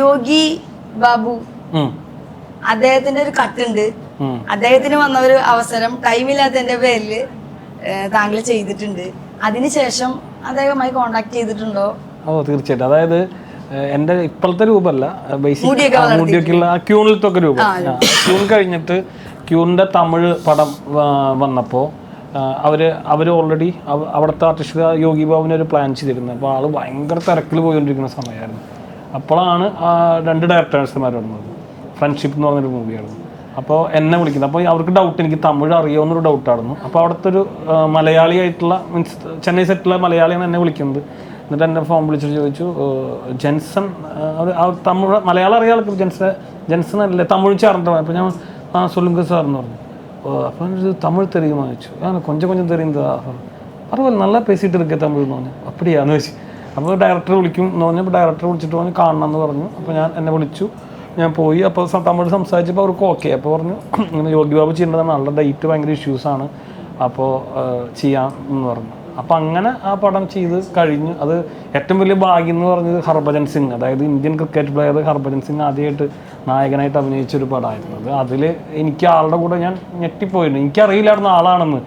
യോഗി ബാബു അദ്ദേഹത്തിന്റെ ഒരു കട്ടുണ്ട്. അദ്ദേഹത്തിന് വന്ന ഒരു അവസരം ടൈമില്ലാത്തതിന്റെ പേരിൽ താങ്കൾ ചെയ്തിട്ടുണ്ട്. അതിനുശേഷം അദ്ദേഹമായി കോണ്ടാക്ട് ചെയ്തിട്ടുണ്ടോ? ഓ തീർച്ചയായിട്ടും. അതായത് എൻ്റെ ഇപ്പോഴത്തെ രൂപമല്ല, ബേസിക് മുടിയൊക്കെയുള്ള ക്യൂണിലത്തെ ഒക്കെ രൂപം. ക്യൂൺ കഴിഞ്ഞിട്ട് ക്യൂണിൻ്റെ തമിഴ് പടം വന്നപ്പോൾ അവർ ഓൾറെഡി അവിടുത്തെ ആർട്ടിസ്റ്റ് യോഗി ബാബുവിനെ ഒരു പ്ലാൻ ചെയ്തിരുന്നത്. അപ്പോൾ ആൾ ഭയങ്കര തിരക്കിൽ പോയിക്കൊണ്ടിരിക്കുന്ന സമയമായിരുന്നു. അപ്പോഴാണ് 2 ഡയറക്ടേഴ്സുമാർ വന്നത്. ഫ്രണ്ട്ഷിപ്പ് എന്ന് പറഞ്ഞൊരു മൂവിയായിരുന്നു. അപ്പോൾ എന്നെ വിളിക്കുന്നത്. അപ്പോൾ അവർക്ക് ഡൗട്ട്, എനിക്ക് തമിഴ് അറിയുമെന്നൊരു ഡൗട്ടായിരുന്നു. അപ്പോൾ അവിടുത്തെ ഒരു മലയാളിയായിട്ടുള്ള മീൻസ് ചെന്നൈ സെറ്റിലെ മലയാളിയാണ് എന്നെ വിളിക്കുന്നത്. എന്നിട്ട് എന്നെ ഫോൺ വിളിച്ചിട്ട് ചോദിച്ചു, ജെൻസൺ തമിഴ് മലയാളം അറിയാം, ജെൻസൺ അല്ലേ തമിഴ് ചേർന്നിട്ട്. അപ്പോൾ ഞാൻ സൊല്ലുങ്ക സാറെന്ന് പറഞ്ഞു. അപ്പോൾ തമിഴ് തെരിയുമെന്ന് ചോദിച്ചു. കൊഞ്ചം കൊഞ്ചം തെരിയുന്നതാ പരവായില്ല, നല്ല പേസിയിട്ട് ഇരിക്കുക തമിഴ് എന്ന് പറഞ്ഞു. അപ്പടിയാന്ന് ചോദിച്ചു. അപ്പോൾ ഡയറക്ടർ വിളിക്കും എന്ന് പറഞ്ഞു. അപ്പോൾ ഡയറക്ടർ വിളിച്ചിട്ട് പറഞ്ഞു കാണണം എന്ന് പറഞ്ഞു. അപ്പോൾ എന്നെ വിളിച്ചു, ഞാൻ പോയി. അപ്പോൾ തമിഴ് സംസാരിച്ചപ്പോൾ അവർക്ക് ഓക്കെ. അപ്പോൾ പറഞ്ഞു ഇങ്ങനെ യോഗി ബാബു ചെയ്യേണ്ടതാണ്, നല്ല ഡേറ്റ് ഭയങ്കര ഇഷ്യൂസാണ്, അപ്പോൾ ചെയ്യാം എന്ന് പറഞ്ഞു. അപ്പോൾ അങ്ങനെ ആ പടം ചെയ്ത് കഴിഞ്ഞു. അത് ഏറ്റവും വലിയ ഭാഗ്യം എന്ന് പറഞ്ഞത് ഹർഭജൻ സിംഗ്, അതായത് Indian cricket player Harbhajan Singh ആദ്യമായിട്ട് നായകനായിട്ട് അഭിനയിച്ചൊരു പടമായിരുന്നു അത്. അതിൽ എനിക്ക് ആളുടെ കൂടെ ഞാൻ ഞെട്ടിപ്പോയിരുന്നു. എനിക്കറിയില്ലായിരുന്നു ആളാണെന്ന്.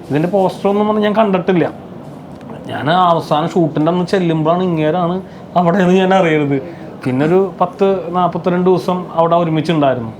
ഇതിൻ്റെ പോസ്റ്ററൊന്നും പറഞ്ഞ് ഞാൻ കണ്ടിട്ടില്ല. ഞാൻ അവസാനം ഷൂട്ടിൻ്റെ അന്ന് ചെല്ലുമ്പോഴാണ് ഇങ്ങേരാണ് അവിടെയെന്ന് ഞാൻ അറിയരുത്. പിന്നെ ഒരു 10-42 ദിവസം അവിടെ ഒരുമിച്ചുണ്ടായിരുന്നു.